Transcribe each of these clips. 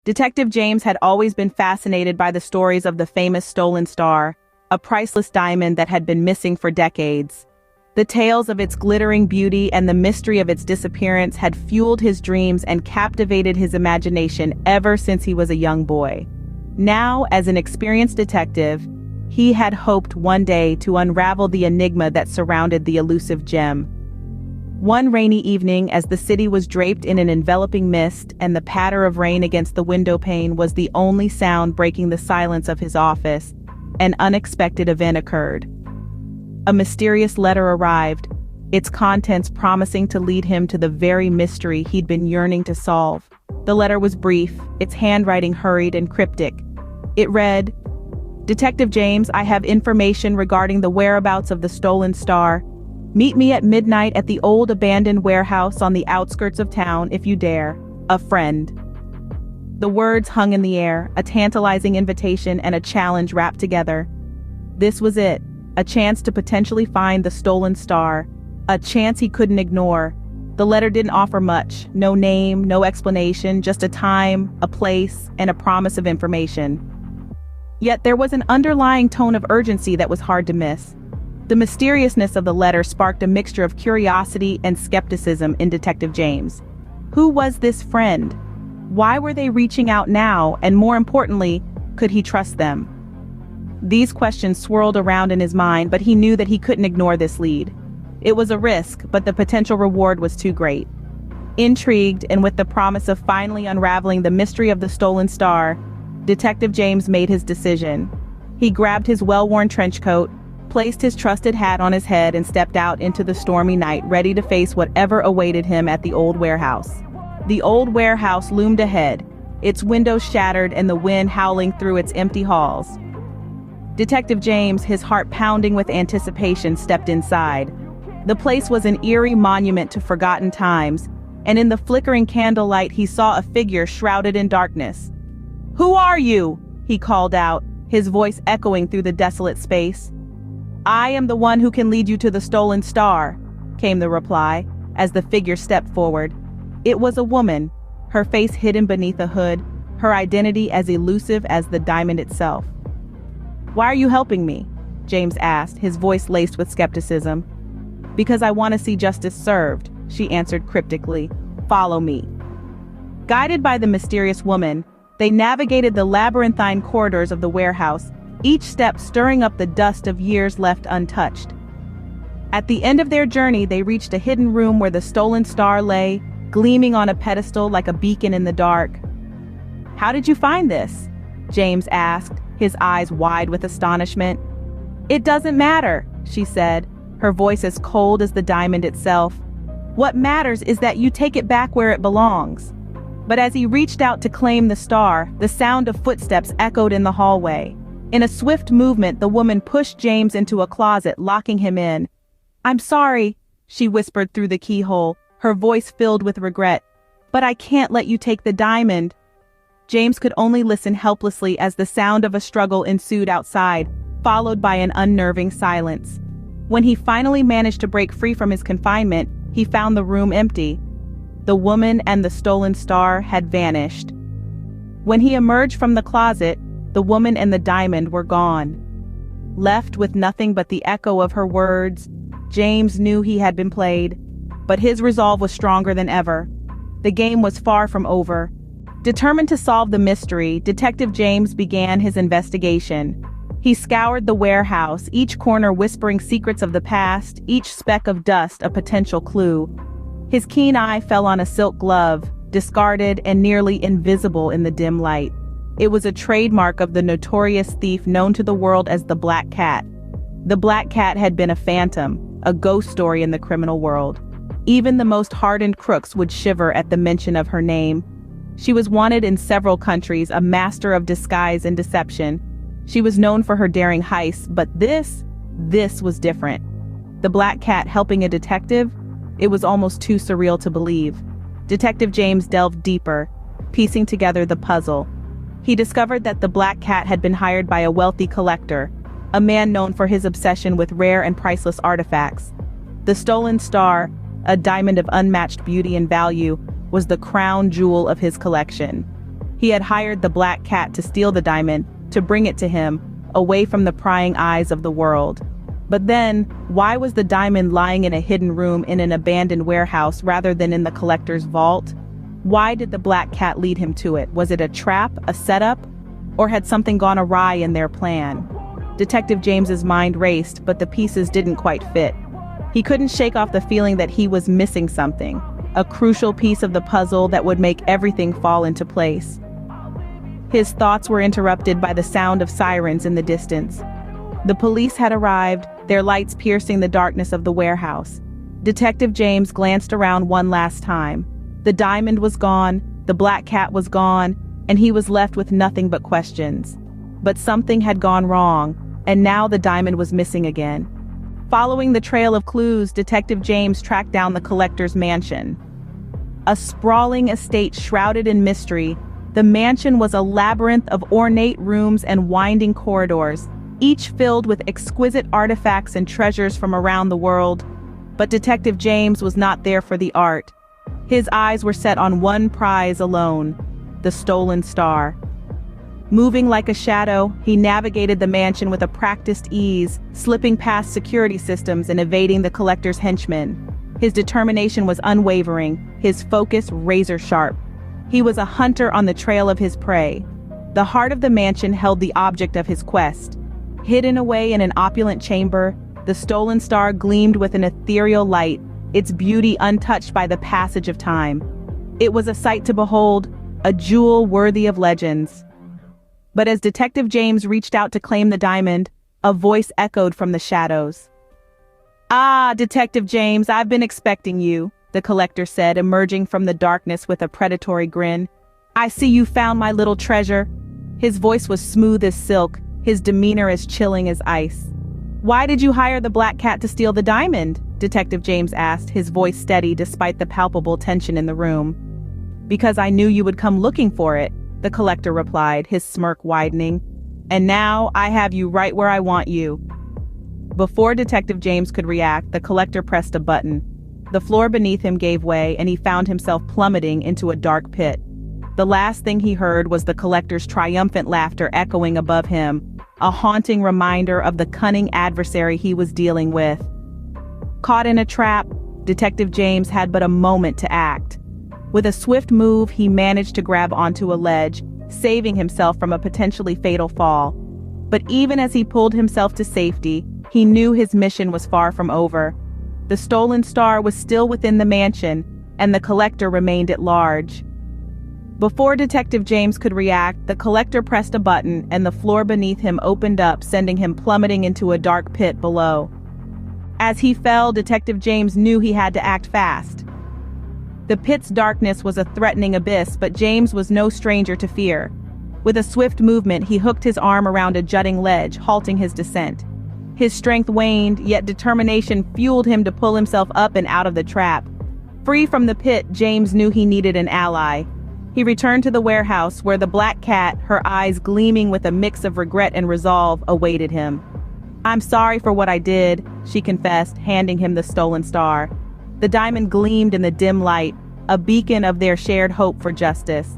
Detective James had always been fascinated by the stories of the famous stolen star, a priceless diamond that had been missing for decades. The tales of its glittering beauty and the mystery of its disappearance had fueled his dreams and captivated his imagination ever since he was a young boy. Now, as an experienced detective, he had hoped one day to unravel the enigma that surrounded the elusive gem. One rainy evening, as the city was draped in an enveloping mist and the patter of rain against the window pane was the only sound breaking the silence of his office, an unexpected event occurred. A mysterious letter arrived, its contents promising to lead him to the very mystery he'd been yearning to solve. The letter was brief, its handwriting hurried and cryptic. It read, "Detective James, I have information regarding the whereabouts of the stolen star. Meet me at midnight at the old abandoned warehouse on the outskirts of town if you dare. A friend." The words hung in the air, a tantalizing invitation and a challenge wrapped together. This was it, a chance to potentially find the stolen star, a chance he couldn't ignore. The letter didn't offer much, no name, no explanation, just a time, a place, and a promise of information. Yet there was an underlying tone of urgency that was hard to miss. The mysteriousness of the letter sparked a mixture of curiosity and skepticism in Detective James. Who was this friend? Why were they reaching out now, and more importantly, could he trust them? These questions swirled around in his mind, but he knew that he couldn't ignore this lead. It was a risk, but the potential reward was too great. Intrigued and with the promise of finally unraveling the mystery of the stolen star, Detective James made his decision. He grabbed his well-worn trench coat, placed his trusted hat on his head and stepped out into the stormy night, ready to face whatever awaited him at the old warehouse. The old warehouse loomed ahead, its windows shattered and the wind howling through its empty halls. Detective James, his heart pounding with anticipation, stepped inside. The place was an eerie monument to forgotten times, and in the flickering candlelight he saw a figure shrouded in darkness. "Who are you?" he called out, his voice echoing through the desolate space. "I am the one who can lead you to the stolen star," came the reply, as the figure stepped forward. It was a woman, her face hidden beneath a hood, her identity as elusive as the diamond itself. "Why are you helping me?" James asked, his voice laced with skepticism. "Because I want to see justice served," she answered cryptically. "Follow me." Guided by the mysterious woman, they navigated the labyrinthine corridors of the warehouse, each step stirring up the dust of years left untouched. At the end of their journey, they reached a hidden room where the stolen star lay, gleaming on a pedestal like a beacon in the dark. "How did you find this?" James asked, his eyes wide with astonishment. "It doesn't matter," she said, her voice as cold as the diamond itself. "What matters is that you take it back where it belongs." But as he reached out to claim the star, the sound of footsteps echoed in the hallway. In a swift movement, the woman pushed James into a closet, locking him in. "I'm sorry," she whispered through the keyhole, her voice filled with regret. "But I can't let you take the diamond." James could only listen helplessly as the sound of a struggle ensued outside, followed by an unnerving silence. When he finally managed to break free from his confinement, he found the room empty. The woman and the stolen star had vanished. When he emerged from the closet, the woman and the diamond were gone. Left with nothing but the echo of her words, James knew he had been played, but his resolve was stronger than ever. The game was far from over. Determined to solve the mystery, Detective James began his investigation. He scoured the warehouse, each corner whispering secrets of the past, each speck of dust a potential clue. His keen eye fell on a silk glove, discarded and nearly invisible in the dim light. It was a trademark of the notorious thief known to the world as the Black Cat. The Black Cat had been a phantom, a ghost story in the criminal world. Even the most hardened crooks would shiver at the mention of her name. She was wanted in several countries, a master of disguise and deception. She was known for her daring heists, but this was different. The Black Cat helping a detective? It was almost too surreal to believe. Detective James delved deeper, piecing together the puzzle. He discovered that the Black Cat had been hired by a wealthy collector, a man known for his obsession with rare and priceless artifacts. The stolen star, a diamond of unmatched beauty and value, was the crown jewel of his collection. He had hired the black cat to steal the diamond, to bring it to him, away from the prying eyes of the world. But then, why was the diamond lying in a hidden room in an abandoned warehouse rather than in the collector's vault? Why did the black cat lead him to it? Was it a trap, a setup? Or had something gone awry in their plan? Detective James's mind raced, but the pieces didn't quite fit. He couldn't shake off the feeling that he was missing something, a crucial piece of the puzzle that would make everything fall into place. His thoughts were interrupted by the sound of sirens in the distance. The police had arrived, their lights piercing the darkness of the warehouse. Detective James glanced around one last time. The diamond was gone, the black cat was gone, and he was left with nothing but questions. But something had gone wrong, and now the diamond was missing again. Following the trail of clues, Detective James tracked down the collector's mansion. A sprawling estate shrouded in mystery, the mansion was a labyrinth of ornate rooms and winding corridors, each filled with exquisite artifacts and treasures from around the world. But Detective James was not there for the art. His eyes were set on one prize alone, the stolen star. Moving like a shadow, he navigated the mansion with a practiced ease, slipping past security systems and evading the collector's henchmen. His determination was unwavering, his focus razor-sharp. He was a hunter on the trail of his prey. The heart of the mansion held the object of his quest. Hidden away in an opulent chamber, the stolen star gleamed with an ethereal light, its beauty untouched by the passage of time. It was a sight to behold, a jewel worthy of legends. But as Detective James reached out to claim the diamond, a voice echoed from the shadows. "Ah, Detective James, I've been expecting you," the collector said, emerging from the darkness with a predatory grin. "I see you found my little treasure." His voice was smooth as silk, his demeanor as chilling as ice. "Why did you hire the black cat to steal the diamond?" Detective James asked, his voice steady despite the palpable tension in the room. "Because I knew you would come looking for it," the collector replied, his smirk widening. "And now I have you right where I want you." Before Detective James could react, the collector pressed a button. The floor beneath him gave way and he found himself plummeting into a dark pit. The last thing he heard was the collector's triumphant laughter echoing above him, a haunting reminder of the cunning adversary he was dealing with. Caught in a trap, Detective James had but a moment to act. With a swift move, he managed to grab onto a ledge, saving himself from a potentially fatal fall. But even as he pulled himself to safety, he knew his mission was far from over. The stolen star was still within the mansion, and the collector remained at large. Before Detective James could react, the collector pressed a button and the floor beneath him opened up, sending him plummeting into a dark pit below. As he fell, Detective James knew he had to act fast. The pit's darkness was a threatening abyss, but James was no stranger to fear. With a swift movement, he hooked his arm around a jutting ledge, halting his descent. His strength waned, yet determination fueled him to pull himself up and out of the trap. Free from the pit, James knew he needed an ally. He returned to the warehouse where the black cat, her eyes gleaming with a mix of regret and resolve, awaited him. "I'm sorry for what I did," she confessed, handing him the stolen star. The diamond gleamed in the dim light, a beacon of their shared hope for justice.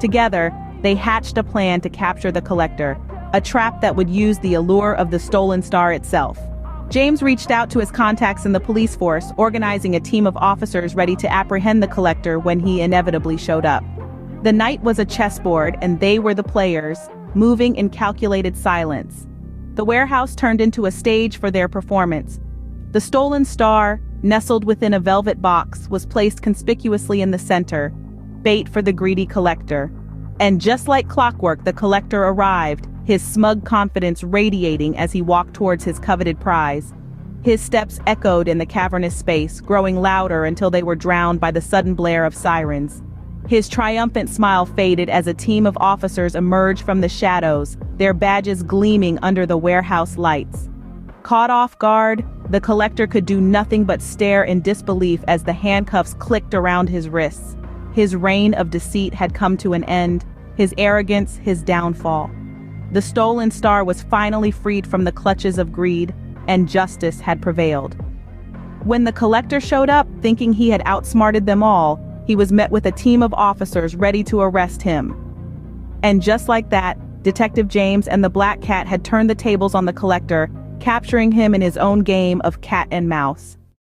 Together, they hatched a plan to capture the collector, a trap that would use the allure of the stolen star itself. James reached out to his contacts in the police force, organizing a team of officers ready to apprehend the collector when he inevitably showed up. The night was a chessboard, and they were the players, moving in calculated silence. The warehouse turned into a stage for their performance. The stolen star, nestled within a velvet box, was placed conspicuously in the center, bait for the greedy collector. And just like clockwork, the collector arrived, his smug confidence radiating as he walked towards his coveted prize. His steps echoed in the cavernous space, growing louder until they were drowned by the sudden blare of sirens. His triumphant smile faded as a team of officers emerged from the shadows, their badges gleaming under the warehouse lights. Caught off guard, the collector could do nothing but stare in disbelief as the handcuffs clicked around his wrists. His reign of deceit had come to an end, his arrogance, his downfall. The stolen star was finally freed from the clutches of greed, and justice had prevailed. When the collector showed up, thinking he had outsmarted them all, he was met with a team of officers ready to arrest him. And just like that, Detective James and the Black Cat had turned the tables on the collector, capturing him in his own game of cat and mouse.